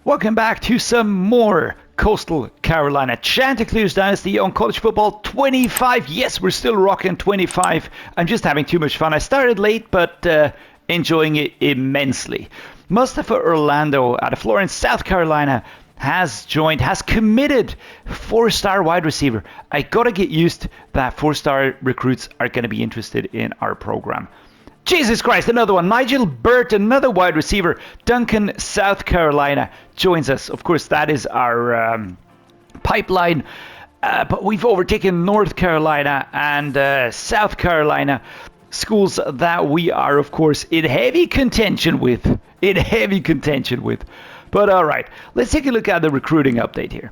Welcome back to some more Coastal Carolina Chanticleers Dynasty on College Football 25. Yes, we're still rocking 25. I'm just having too much fun. I started late, but enjoying it immensely. Mustafa Orlando out of Florence, South Carolina, has committed 4-star wide receiver. I gotta get used that 4-star recruits are gonna be interested in our program. Jesus Christ, another one. Nigel Burt, another wide receiver. Duncan, South Carolina, joins us. Of course, that is our pipeline. But we've overtaken North Carolina and South Carolina, schools that we are, of course, in heavy contention with. But all right, let's take a look at the recruiting update here.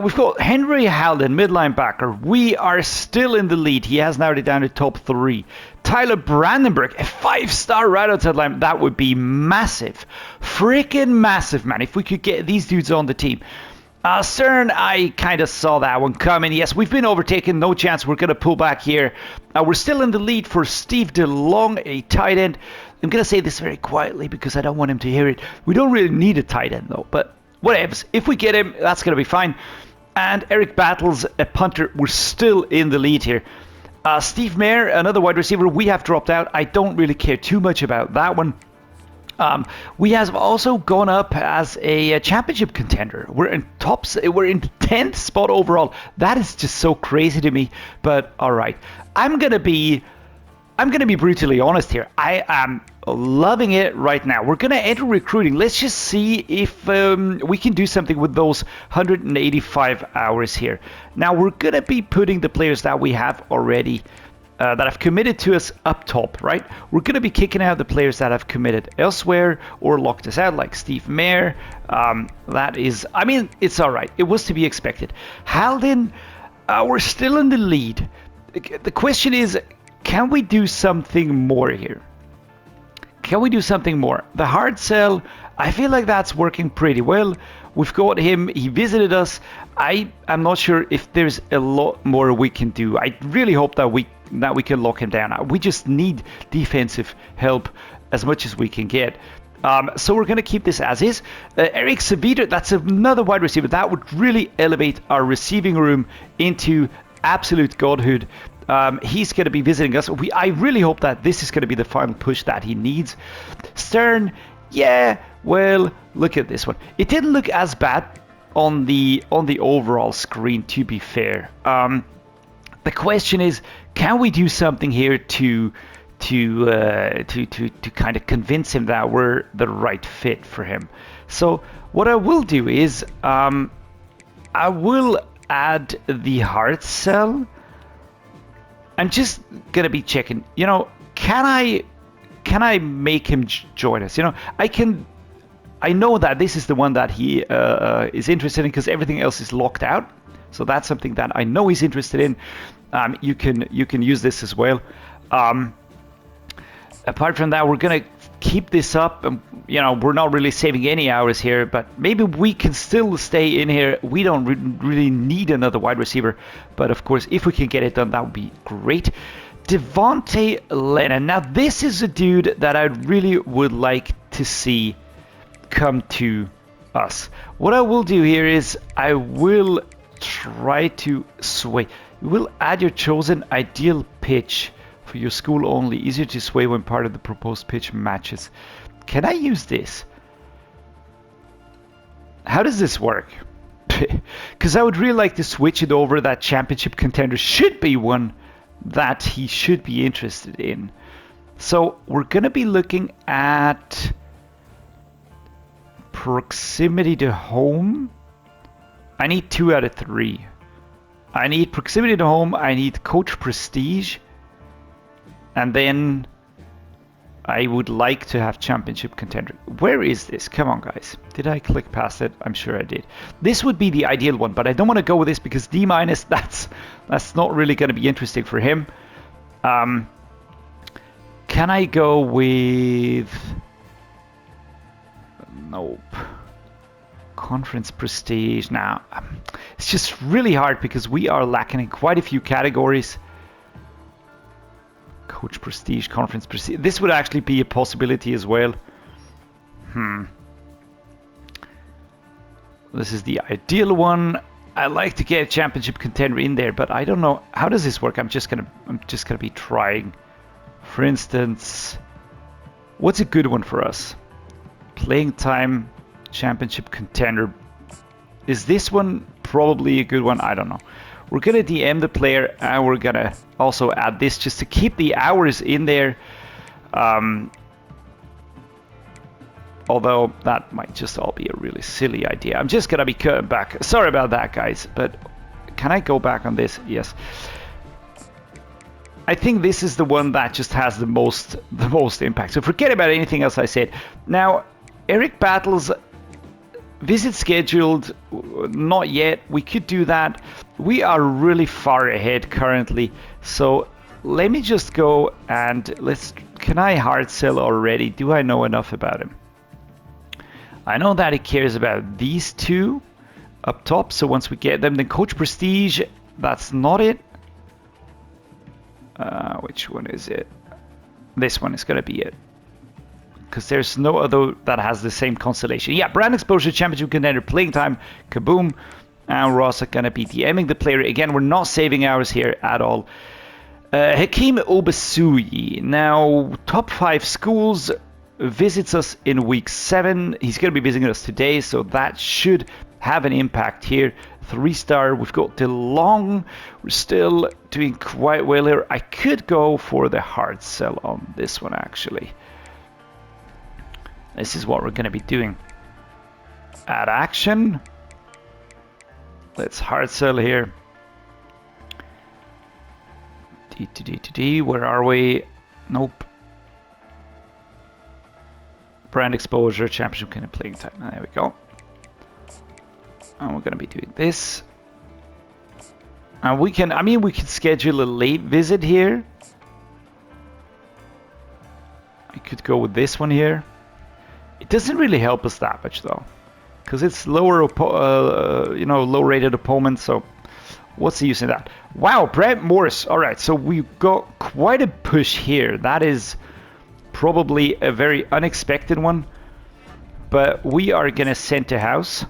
We've got Henry Halden, mid linebacker. We are still in the lead. He has narrowed it down to top 3. Tyler Brandenburg, a 5-star right outside line. That would be massive. Freaking massive, man, if we could get these dudes on the team. Stern, I kind of saw that one coming. Yes, we've been overtaken. No chance we're going to pull back here. We're still in the lead for Steve DeLong, a tight end. I'm going to say this very quietly because I don't want him to hear it. We don't really need a tight end, though, but whatevs. If we get him, that's going to be fine. And Eric Battles, a punter. We're still in the lead here. Steve Mayer, another wide receiver. We have dropped out. I don't really care too much about that one. We have also gone up as a championship contender. We're in 10th spot overall. That is just so crazy to me. But all right, I'm gonna be brutally honest here. I am loving it right now. We're gonna enter recruiting. Let's just see if we can do something with those 185 hours here. Now we're gonna be putting the players that we have already that have committed to us up top, right? We're gonna be kicking out the players that have committed elsewhere or locked us out, like Steve Mayer. That is, I mean, it's all right. It was to be expected. Halden, we're still in the lead. The question is, can we do something more here? Can we do something more? The hard sell, I feel like that's working pretty well. We've got him. He visited us. I'm not sure if there's a lot more we can do. I really hope that we can lock him down. We just need defensive help as much as we can get. So we're going to keep this as is. Eric Savita, that's another wide receiver. That would really elevate our receiving room into absolute godhood. He's going to be visiting us. I really hope that this is going to be the final push that he needs. Stern, yeah, well, look at this one. It didn't look as bad on the overall screen, to be fair. The question is, can we do something here to kind of convince him that we're the right fit for him? So what I will do is I will add the hard sell. I'm just gonna be checking, you know, can I make him join us? You know, I know that this is the one that he is interested in because everything else is locked out. So that's something that I know he's interested in. You can use this as well. Apart from that, we're gonna keep this up. You know, we're not really saving any hours here, but maybe we can still stay in here. We don't really need another wide receiver, but of course, if we can get it done, that would be great. Devontae Lennon. Now, this is a dude that I really would like to see come to us. What I will do here is I will try to sway. You will add your chosen ideal pitch for your school only. Easier to sway when part of the proposed pitch matches. Can I use this? How does this work? Because I would really like to switch it over. That championship contender should be one that he should be interested in. So we're going to be looking at proximity to home. I need 2 out of 3. I need proximity to home. I need coach prestige. And then I would like to have championship contender. Where is this? Come on, guys. Did I click past it? I'm sure I did. This would be the ideal one, but I don't want to go with this because D-, that's not really going to be interesting for him. Can I go with... Nope. Conference prestige. Now, it's just really hard because we are lacking in quite a few categories. Coach prestige, conference prestige. This would actually be a possibility as well. This is the ideal one. I like to get a championship contender in there, but I don't know how does this work. I'm just gonna be trying. For instance, what's a good one for us? Playing time, championship contender. Is this one probably a good one? I don't know. We're gonna DM the player, and we're gonna also add this just to keep the hours in there. Although that might just all be a really silly idea. I'm just gonna be cutting back. Sorry about that, guys, but can I go back on this? Yes. I think this is the one that just has the most impact. So forget about anything else I said. Now, Eric Battles visit scheduled, not yet. We could do that. We are really far ahead currently. So let me just go and can I hard sell already? Do I know enough about him? I know that he cares about these two up top, so once we get them, then Coach Prestige, that's not it. Which one is it? This one is going to be it. Because there's no other that has the same constellation. Yeah, brand exposure, championship contender, playing time, kaboom. And we're also going to be DMing the player. Again, we're not saving hours here at all. Hakeem Obasui. Now, top 5 schools. Visits us in week 7. He's going to be visiting us today, so that should have an impact here. 3-star. We've got DeLong. We're still doing quite well here. I could go for the hard sell on this one, actually. This is what we're going to be doing. Add action. Let's hard sell here. D. Where are we? Nope. Brand exposure, championship kind of playing time. There we go. And we're going to be doing this. And we can schedule a late visit here. I could go with this one here. It doesn't really help us that much though, because it's lower, low-rated opponents. So what's the use in that? Wow, Brent Morris. All right, so we've got quite a push here. That is probably a very unexpected one, but we are gonna send to house.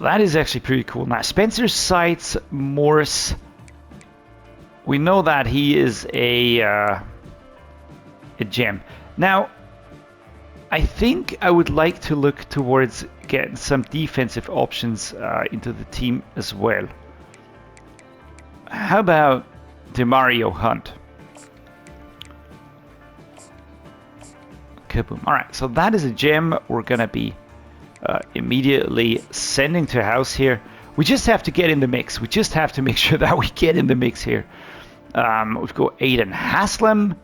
That is actually pretty cool. Now Spencer Sites Morse, we know that he is a gem. Now I think I would like to look towards getting some defensive options into the team as well. How about Demario Hunt? Kaboom. All right, so that is a gem. We're gonna be immediately sending to house here. We just have to get in the mix. We just have to make sure that we get in the mix here. We've got Aiden Haslam.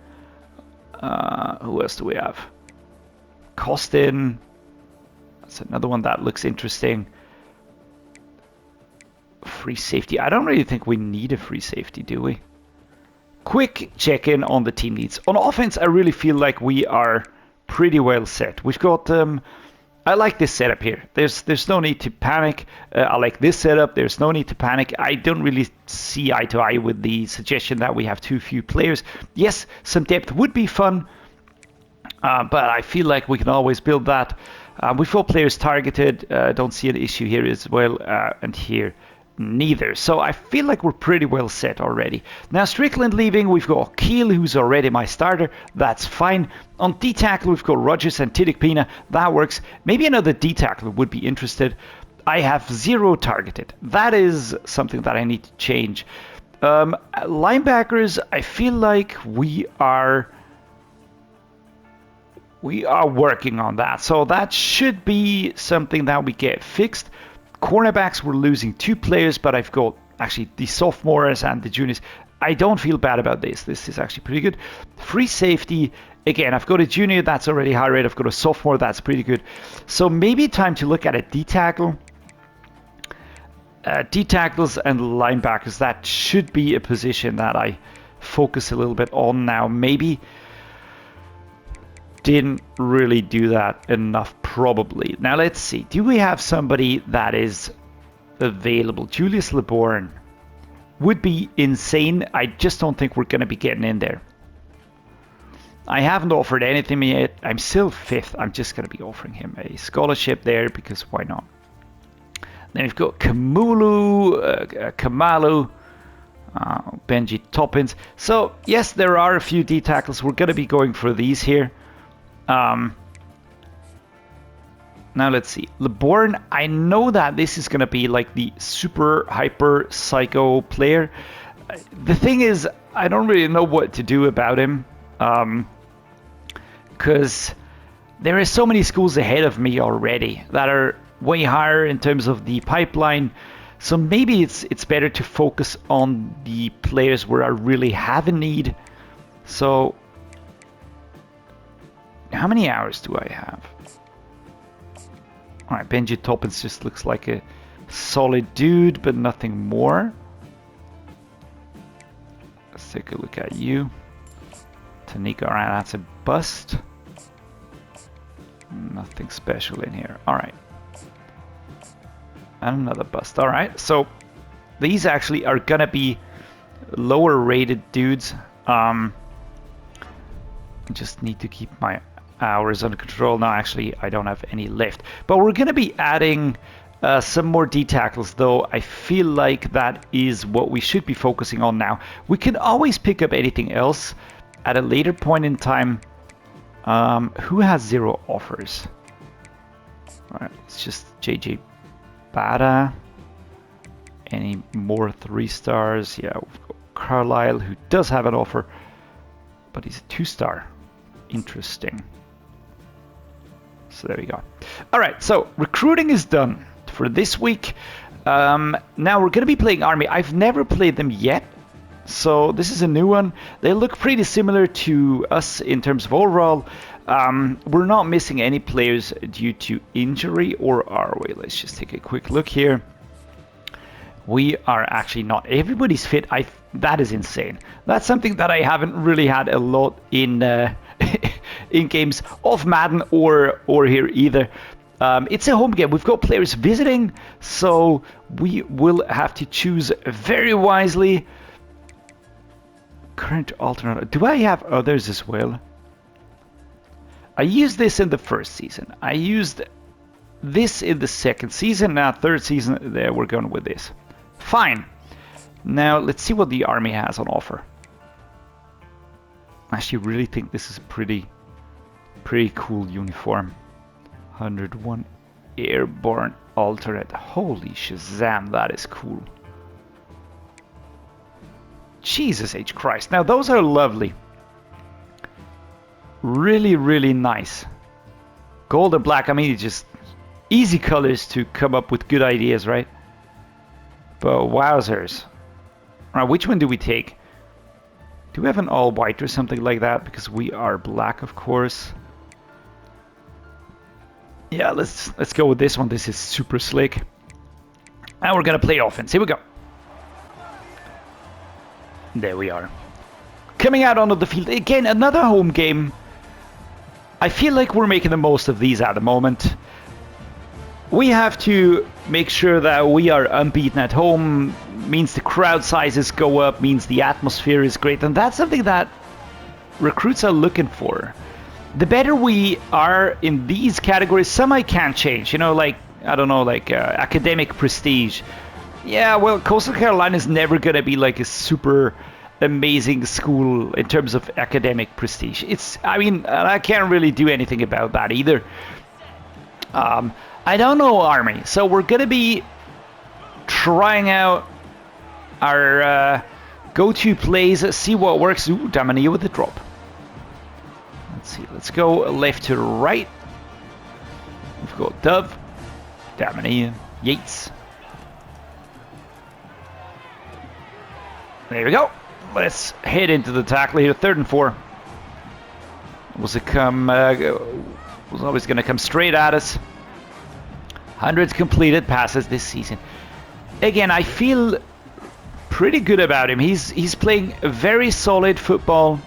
Who else do we have? Costin. That's another one that looks interesting. Free safety. I don't really think we need a free safety, do we? Quick check-in on the team needs. On offense, I really feel like we are pretty well set. We've got I like this setup here. There's no need to panic. I like this setup. There's no need to panic. I don't really see eye to eye with the suggestion that we have too few players. Yes, some depth would be fun, but I feel like we can always build that. We've got players targeted. Don't see an issue here as well, and here neither. So I feel like we're pretty well set already. Now Strickland leaving, we've got Keel, who's already my starter. That's fine. On D-tackle, we've got Rogers and Tidikpina. That works. Maybe another D-tackle would be interested. I have 0 targeted. That is something that I need to change. Linebackers, I feel like we are working on that. So that should be something that we get fixed. Cornerbacks, we're losing 2 players, but I've got actually the sophomores and the juniors. I don't feel bad about this. This is actually pretty good. Free safety, again, I've got a junior that's already high rate. I've got a sophomore that's pretty good. So maybe time to look at a D-tackle. D-tackles and linebackers, that should be a position that I focus a little bit on now. Maybe didn't really do that enough, probably. Now let's see. Do we have somebody that is available? Julius LeBourne would be insane. I just don't think we're going to be getting in there. I haven't offered anything yet. I'm still 5th. I'm just going to be offering him a scholarship there because why not? Then we've got Kamalu, Benji Toppins. So yes, there are a few D tackles. We're going to be going for these here. Now let's see. LeBourne, I know that this is going to be like the super hyper psycho player. The thing is, I don't really know what to do about him. Because there are so many schools ahead of me already that are way higher in terms of the pipeline. So maybe it's better to focus on the players where I really have a need. So how many hours do I have? All right, Benji Toppins just looks like a solid dude, but nothing more. Let's take a look at you. Tanika, all right, that's a bust. Nothing special in here. All right. And another bust. All right, so these actually are gonna be lower rated dudes. Just need to keep my hours under control. Now, actually, I don't have any left. But we're gonna be adding some more D tackles, though. I feel like that is what we should be focusing on now. We can always pick up anything else at a later point in time. Who has 0 offers? All right, it's just JJ Bada. Any more 3 stars? Yeah, we've got Carlisle, who does have an offer, but he's a 2-star. Interesting. So there we go. All right, so recruiting is done for this week. Now we're going to be playing Army. I've never played them yet, so this is a new one. They look pretty similar to us in terms of overall. We're not missing any players due to injury, or are we? Let's just take a quick look here. We are actually not. Everybody's fit. That is insane. That's something that I haven't really had a lot in in games of Madden or here either. It's a home game. We've got players visiting, so we will have to choose very wisely. Current alternate. Do I have others as well? I used this in the first season. I used this in the second season. Now, third season, there we're going with this. Fine. Now, let's see what the Army has on offer. I actually really think this is a pretty cool uniform. 101 Airborne Alternate. Holy Shazam, that is cool. Jesus H. Christ. Now, those are lovely. Really, really nice. Gold and black, I mean, it's just easy colors to come up with good ideas, right? But wowzers. Alright, which one do we take? Do we have an all white or something like that? Because we are black, of course. Yeah, let's go with this one. This is super slick. And we're gonna play offense. Here we go. There we are. Coming out onto the field. Again, another home game. I feel like we're making the most of these at the moment. We have to make sure that we are unbeaten at home. Means the crowd sizes go up, means the atmosphere is great. And that's something that recruits are looking for. The better we are in these categories, some I can't change. You know, like, I don't know, like academic prestige. Yeah, well, Coastal Carolina is never going to be like a super amazing school in terms of academic prestige. I mean, I can't really do anything about that either. I don't know Army, so we're going to be trying out our go-to plays, see what works. Ooh, Damania with the drop. Let's see, let's go left to right. We've got Dove, Damania, Yates. There we go. Let's head into the tackle here. 3rd and 4. Was always going to come straight at us. 100 completed passes this season. Again, I feel pretty good about him. He's playing very solid football.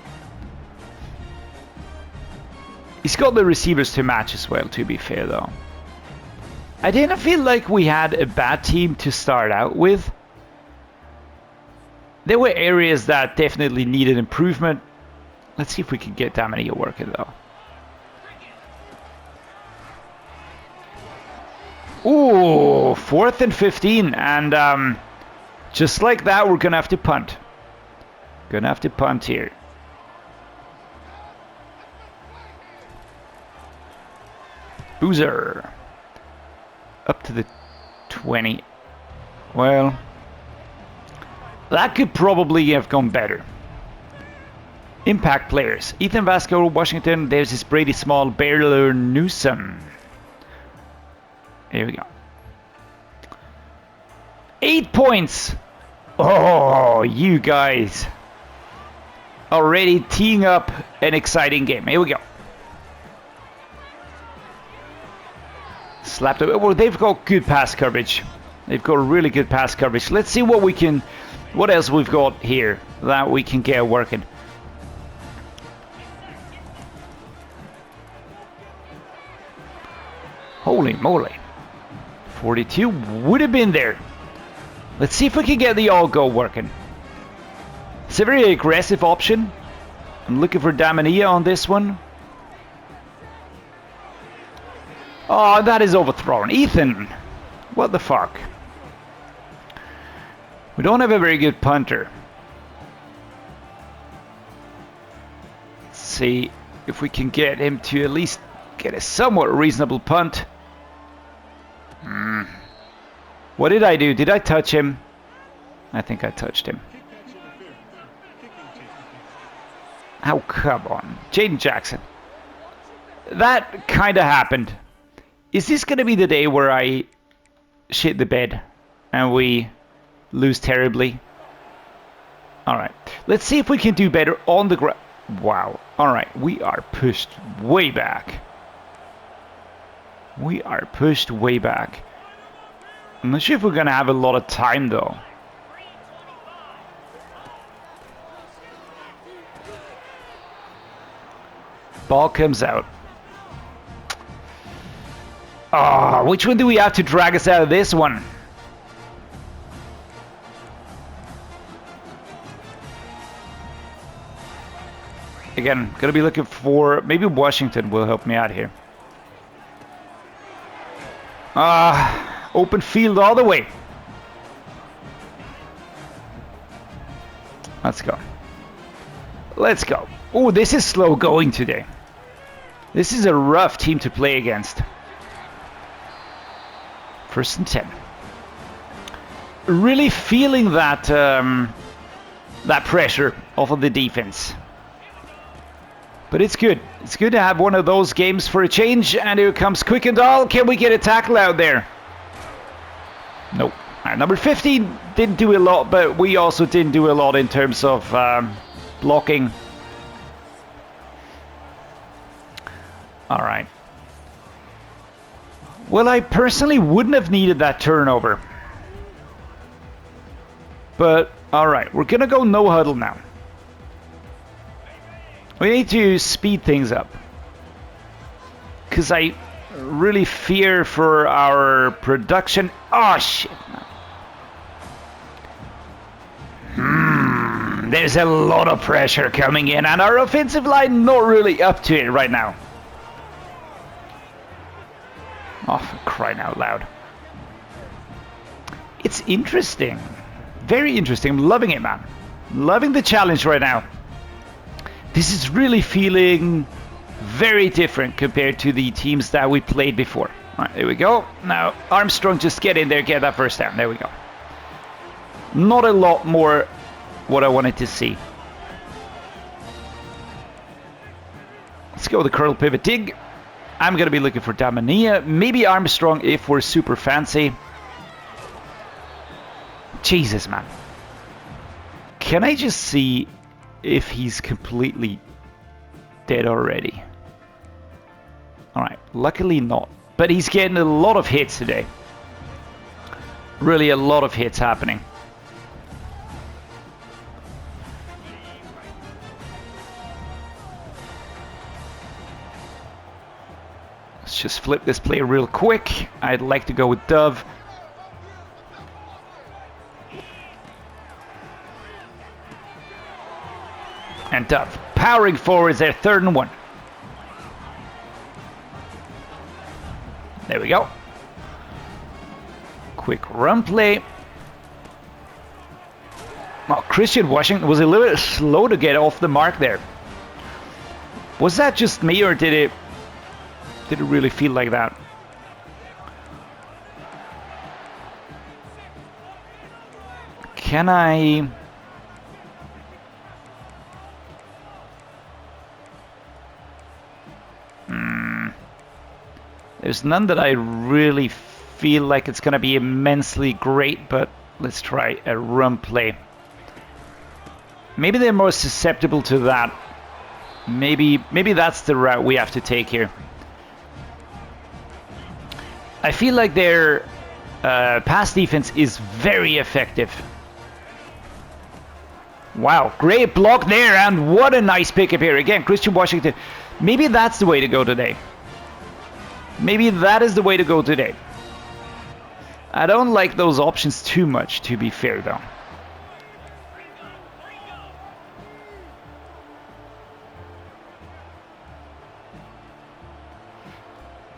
He's got the receivers to match as well, to be fair, though. I didn't feel like we had a bad team to start out with. There were areas that definitely needed improvement. Let's see if we can get Damania working though. Ooh, 4th and 15, and just like that, we're gonna have to punt. Gonna have to punt here. Boozer. Up to the 20. Well, that could probably have gone better. Impact players. Ethan Vasco, Washington. There's this Brady Small, Baylor Newsom. Here we go. 8 points. Oh, you guys. Already teeing up an exciting game. Here we go. Slapped it. Well, they've got good pass coverage. They've got really good pass coverage. Let's see what we can... What else we've got here that we can get working. Holy moly. 42 would have been there. Let's see if we can get the all-go working. It's a very aggressive option. I'm looking for Damania on this one. Oh, that is overthrown. Ethan, what the fuck? We don't have a very good punter. Let's see if we can get him to at least get a somewhat reasonable punt. What did I do? Did I touch him? I think I touched him. Oh, come on. Jaden Jackson. That kind of happened. Is this going to be the day where I shit the bed and we lose terribly? Alright. Let's see if we can do better on the ground. Wow. Alright. We are pushed way back. We are pushed way back. I'm not sure if we're going to have a lot of time though. Ball comes out. Ah, which one do we have to drag us out of this one? Again, gonna be looking for... Maybe Washington will help me out here. Open field all the way. Let's go. Let's go. Oh, this is slow going today. This is a rough team to play against. 1st and 10. Really feeling that that pressure off of the defense. But it's good. It's good to have one of those games for a change. And here comes Quickendall. Can we get a tackle out there? Nope. Number 15 didn't do a lot, but we also didn't do a lot in terms of blocking. All right. Well, I personally wouldn't have needed that turnover. But, alright, we're going to go no huddle now. We need to speed things up. Because I really fear for our production. Oh, shit. There's a lot of pressure coming in, and our offensive line not really up to it right now. Oh, for crying out loud. It's interesting. Very interesting. I'm loving it, man. Loving the challenge right now. This is really feeling very different compared to the teams that we played before. All right, there we go. Now, Armstrong, just get in there, get that first down. There we go. Not a lot more what I wanted to see. Let's go with the curl pivot dig. I'm going to be looking for Damania. Maybe Armstrong if we're super fancy. Jesus, man. Can I just see if he's completely dead already? Alright, luckily not. But he's getting a lot of hits today. Really a lot of hits happening. Let's just flip this play real quick. I'd like to go with Dove. And Dove powering forwards there, 3rd and 1. There we go. Quick run play. Well, Christian Washington was a little bit slow to get off the mark there. Was that just me, or did it really feel like that? Can I... There's none that I really feel like it's going to be immensely great, but let's try a run play. Maybe they're more susceptible to that. Maybe that's the route we have to take here. I feel like their pass defense is very effective. Wow, great block there, and what a nice pickup here. Again, Christian Washington. Maybe that's the way to go today. Maybe that is the way to go today. I don't like those options too much, to be fair, though.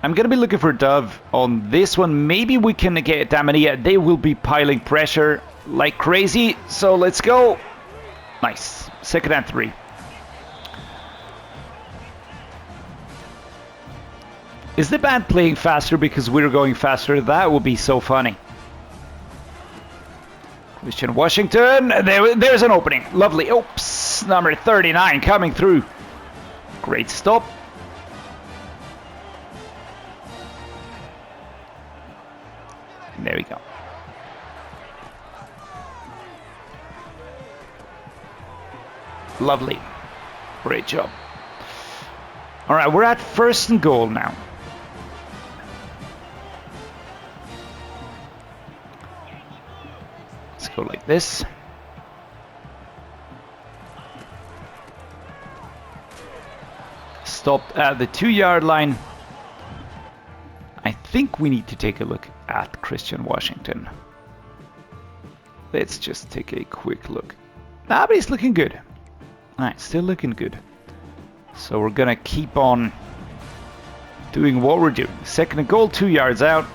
I'm going to be looking for Dove on this one. Maybe we can get Damania. They will be piling pressure like crazy. So let's go. Nice. 2nd and 3. Is the band playing faster because we're going faster? That would be so funny. Christian Washington. There's an opening. Lovely. Oops. Number 39 coming through. Great stop. There we go. Lovely. Great job. All right, we're at 1st and goal now. Let's go like this. Stopped at the 2-yard line. I think we need to take a look at Christian Washington. Let's just take a quick look. Ah, but he's looking good. Alright, still looking good. So we're gonna keep on doing what we're doing. 2nd and goal, 2 yards out.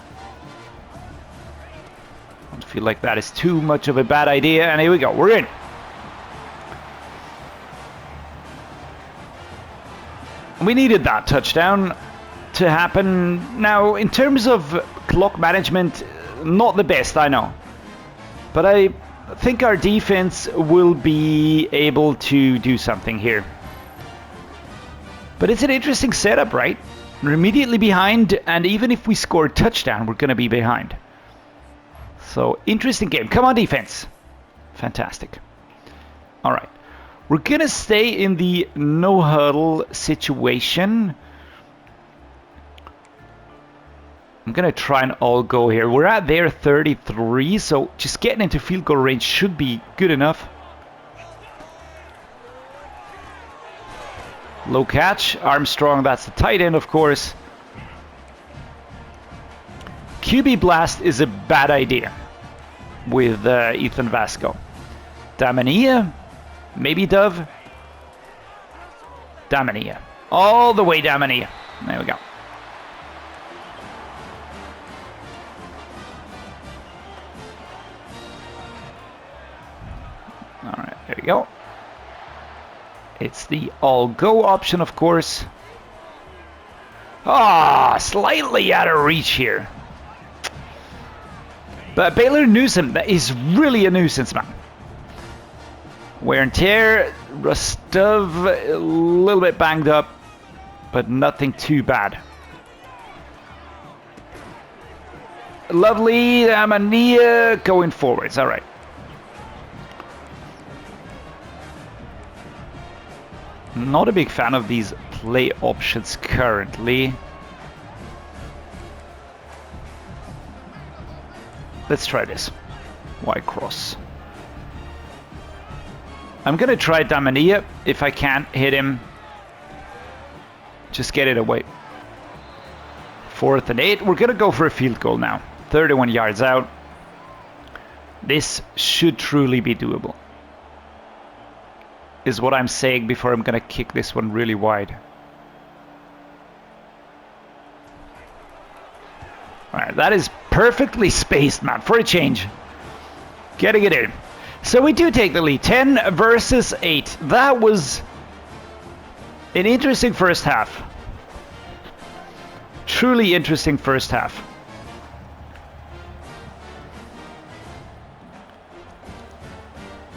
I don't feel like that is too much of a bad idea, and here we go, we're in. We needed that touchdown to happen. Now, in terms of clock management, not the best, I know. But I think our defense will be able to do something here. But it's an interesting setup, right? We're immediately behind, and even if we score a touchdown, we're going to be behind. So, interesting game. Come on, defense. Fantastic. All right. We're going to stay in the no-huddle situation. I'm going to try and all go here. We're at their 33, so just getting into field goal range should be good enough. Low catch. Armstrong, that's the tight end, of course. QB blast is a bad idea with Ethan Vasco. Damania. Maybe Dove. Damania. All the way Damania. There we go. Alright, there we go. It's the all-go option, of course. Ah, slightly out of reach here. But Baylor Newsome, that is really a nuisance, man. Wear and tear, Rostov a little bit banged up, but nothing too bad. Lovely, Amania going forwards, all right. Not a big fan of these play options currently. Let's try this. Y cross. I'm gonna try Damania if I can't hit him. Just get it away. 4th and 8. We're gonna go for a field goal now. 31 yards out. This should truly be doable. is what I'm saying before I'm gonna kick this one really wide. Alright, that is perfectly spaced, man, for a change. Getting it in. So we do take the lead. 10 versus 8. That was an interesting first half. Truly interesting first half.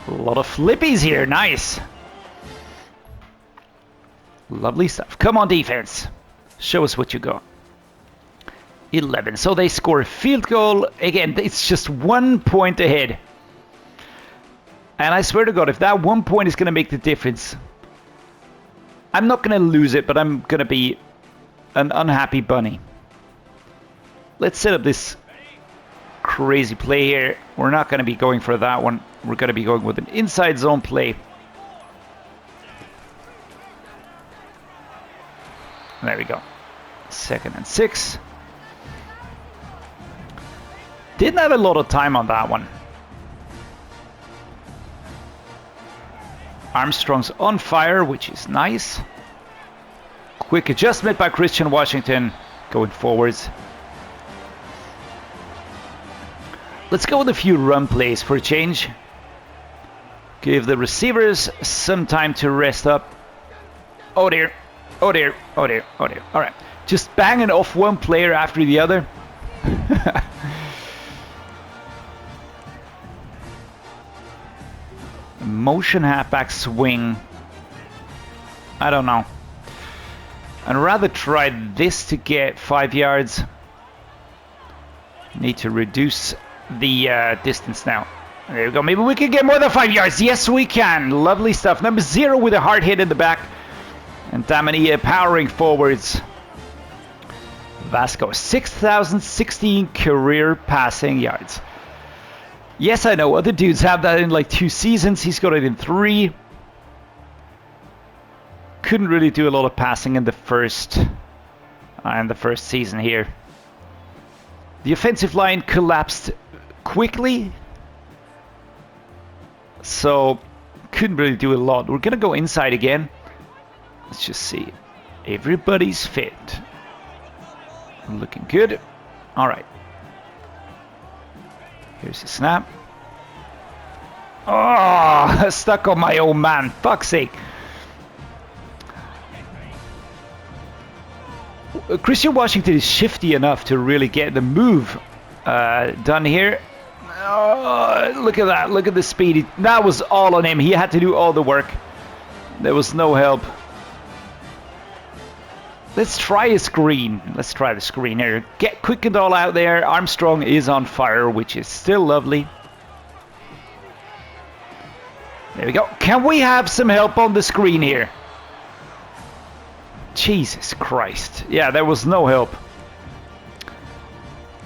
A lot of flippies here. Nice. Lovely stuff. Come on, defense. Show us what you got. 11. So they score a field goal. Again, it's just 1 point ahead. And I swear to God, if that 1 point is going to make the difference, I'm not going to lose it, but I'm going to be an unhappy bunny. Let's set up this crazy play here. We're not going to be going for that one. We're going to be going with an inside zone play. There we go. 2nd and 6. Didn't have a lot of time on that one. Armstrong's on fire, which is nice. Quick adjustment by Christian Washington going forwards. Let's go with a few run plays for a change. Give the receivers some time to rest up. Oh dear. Oh dear. Oh dear. Oh dear. Alright. Just banging off one player after the other. Motion halfback swing. I don't know. I'd rather try this to get 5 yards. Need to reduce the distance now. There we go. Maybe we can get more than 5 yards. Yes, we can. Lovely stuff. Number 0 with a hard hit in the back. And Damania powering forwards. Vasco, 6,016 career passing yards. Yes, I know. Other dudes have that in like 2 seasons. He's got it in 3. Couldn't really do a lot of passing in the first season here. The offensive line collapsed quickly, so couldn't really do a lot. We're gonna go inside again. Let's just see. Everybody's fit. Looking good. All right. Here's the snap. Oh, stuck on my own man. Fuck's sake. Christian Washington is shifty enough to really get the move done here. Oh, look at that. Look at the speed. That was all on him. He had to do all the work. There was no help. Let's try a screen. Let's try the screen here. Get quick and all out there. Armstrong is on fire, which is still lovely. There we go. Can we have some help on the screen here? Jesus Christ. Yeah, there was no help.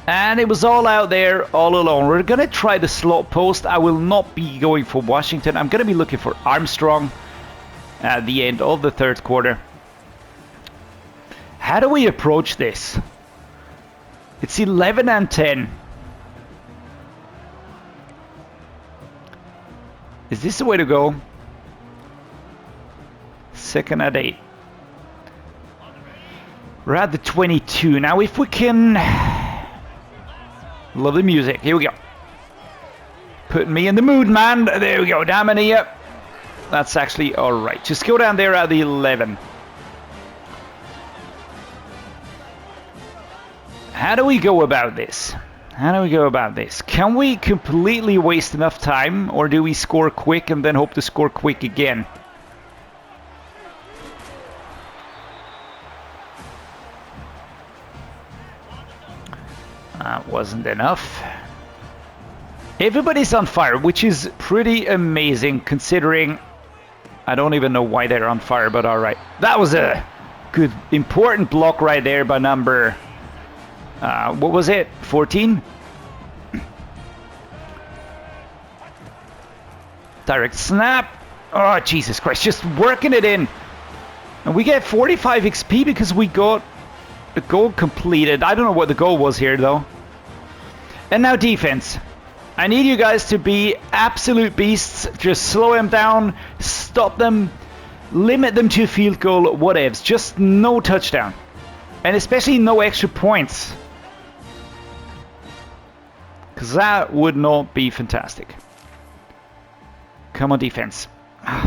And it was all out there, all alone. We're going to try the slot post. I will not be going for Washington. I'm going to be looking for Armstrong at the end of the 3rd quarter. How do we approach this? It's 11 and 10. Is this the way to go? 2nd and 8. We're at the 22. Now if we can... Love the music. Here we go. Putting me in the mood, man. There we go. Damania. That's actually alright. Just go down there at the 11. How do we go about this? How do we go about this? Can we completely waste enough time, or do we score quick and then hope to score quick again? That wasn't enough. Everybody's on fire, which is pretty amazing considering... I don't even know why they're on fire, but alright. That was a good, important block right there by number... what was it? 14? Direct snap. Oh, Jesus Christ. Just working it in. And we get 45 XP because we got a goal completed. I don't know what the goal was here, though. And now defense. I need you guys to be absolute beasts. Just slow them down, stop them, limit them to a field goal, whatevs. Just no touchdown. And especially no extra points. Because that would not be fantastic. Come on, defense.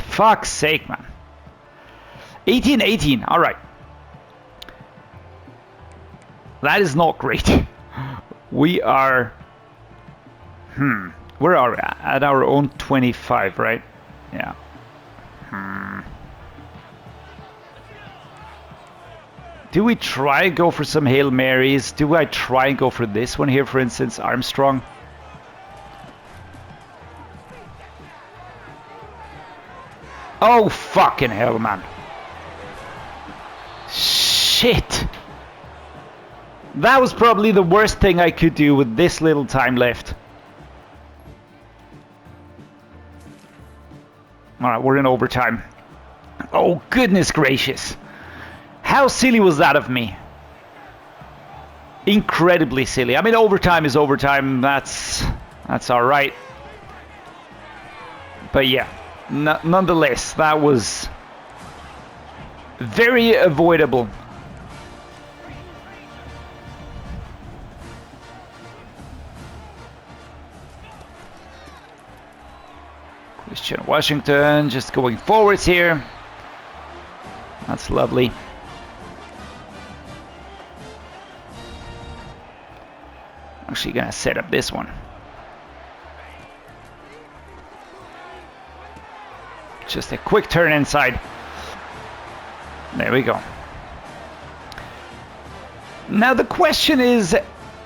Fuck's sake, man. 18-18. All right. That is not great. We are... Where are we? At our own 25, right? Yeah. Do we try and go for some Hail Marys? Do I try and go for this one here, for instance, Armstrong? Oh, fucking hell, man. Shit. That was probably the worst thing I could do with this little time left. Alright, we're in overtime. Oh, goodness gracious. How silly was that of me? Incredibly silly. I mean, overtime is overtime. That's alright. But yeah, nonetheless, that was very avoidable. Christian Washington just going forwards here. That's lovely. Actually gonna set up this one. Just a quick turn inside. There we go. Now the question is,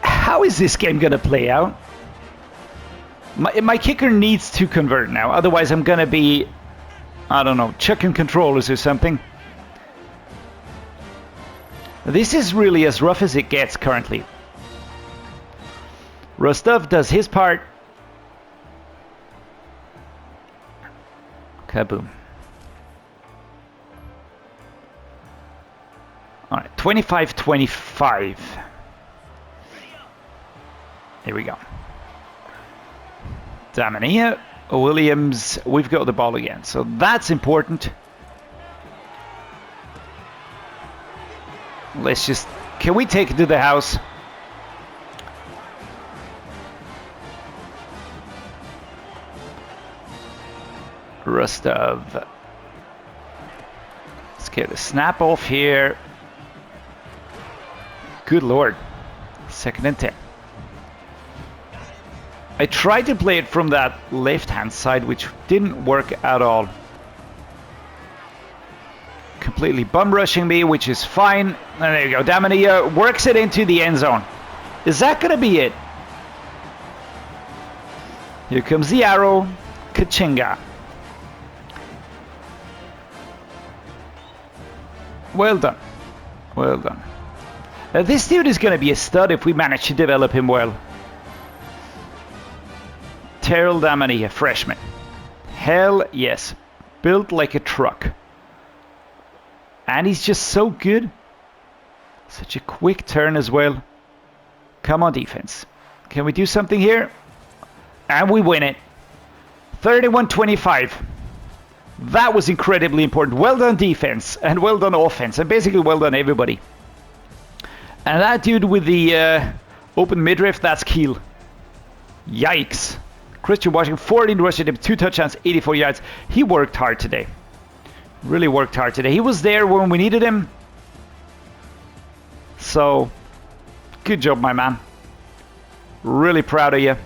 how is this game gonna play out? My kicker needs to convert now, otherwise I'm gonna be, I don't know, chucking controllers or something. This is really as rough as it gets currently. Rostov does his part. Kaboom. Alright, 25-25. Here we go. Damania, Williams, we've got the ball again, so that's important. Let's just... Can we take it to the house? Rostov. Let's get the snap off here. Good lord. 2nd and 10. I tried to play it from that left-hand side, which didn't work at all. Completely bum rushing me, which is fine. And there you go. Damania works it into the end zone. Is that going to be it? Here comes the arrow. Kachinga. Well done. Well done. This dude is going to be a stud if we manage to develop him well. Terrell Damani, a freshman. Hell yes. Built like a truck. And he's just so good. Such a quick turn as well. Come on, defense. Can we do something here? And we win it. 31-25. That was incredibly important. Well done, defense. And well done, offense. And basically well done, everybody. And that dude with the open midriff, that's Keel. Yikes. Christian Washington, 14 rushing, 2 touchdowns, 84 yards. He worked hard today. Really worked hard today. He was there when we needed him. So, good job, my man. Really proud of you.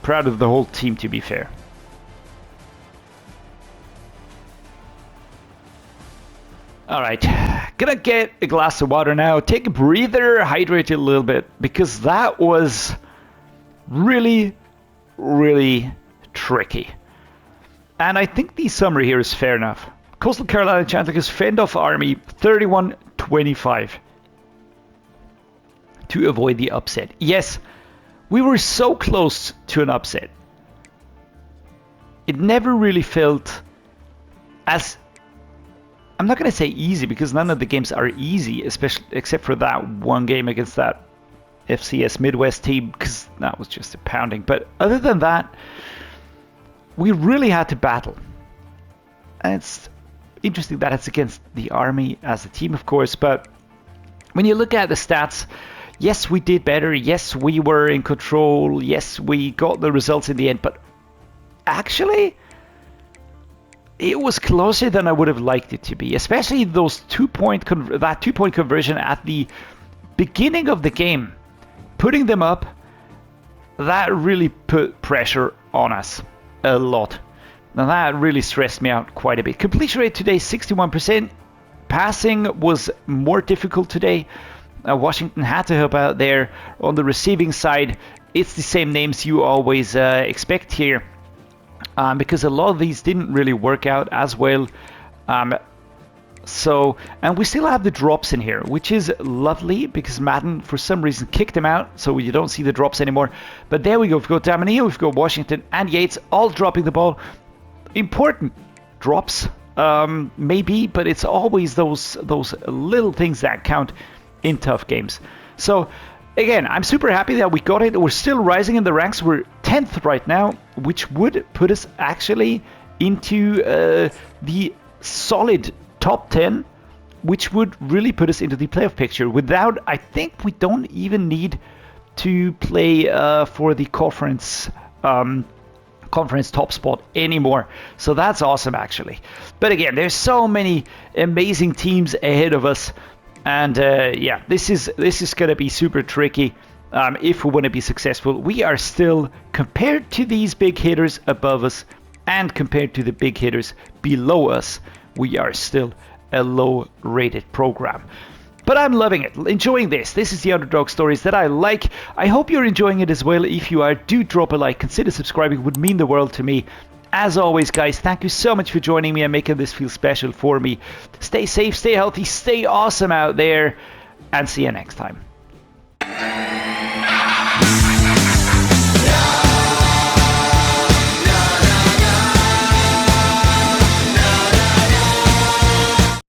Proud of the whole team, to be fair. Alright, gonna get a glass of water now. Take a breather, hydrate it a little bit. Because that was really, really tricky. And I think the summary here is fair enough. Coastal Carolina Chanticleers fend off Army 31-25 to avoid the upset. Yes, we were so close to an upset. It never really felt as... I'm not going to say easy, because none of the games are easy, especially except for that one game against that FCS Midwest team, because that was just a pounding. But other than that, we really had to battle. And it's interesting that it's against the Army as a team, of course, but when you look at the stats, yes, we did better. Yes, we were in control. Yes, we got the results in the end, but actually, it was closer than I would have liked it to be, especially those that 2-point conversion at the beginning of the game, putting them up. That really put pressure on us a lot. Now that really stressed me out quite a bit. Completion rate today 61%. Passing was more difficult today. Washington had to help out there on the receiving side. It's the same names you always expect here. Because a lot of these didn't really work out as well. And we still have the drops in here, which is lovely because Madden, for some reason, kicked them out, so you don't see the drops anymore. But there we go. We've got Damania, we've got Washington and Yates all dropping the ball. Important drops, maybe, but it's always those little things that count in tough games. So again, I'm super happy that we got it. We're still rising in the ranks. We're 10th right now, which would put us actually into the solid top 10, which would really put us into the playoff picture. Without, I think we don't even need to play for the conference top spot anymore. So that's awesome, actually. But again, there's so many amazing teams ahead of us. And yeah, this is going to be super tricky if we want to be successful. We are still, compared to these big hitters above us and compared to the big hitters below us, we are still a low-rated program. But I'm loving it, enjoying this. This is the Underdog Stories that I like. I hope you're enjoying it as well. If you are, do drop a like, consider subscribing, it would mean the world to me. As always, guys, thank you so much for joining me and making this feel special for me. Stay safe, stay healthy, stay awesome out there, and see you next time.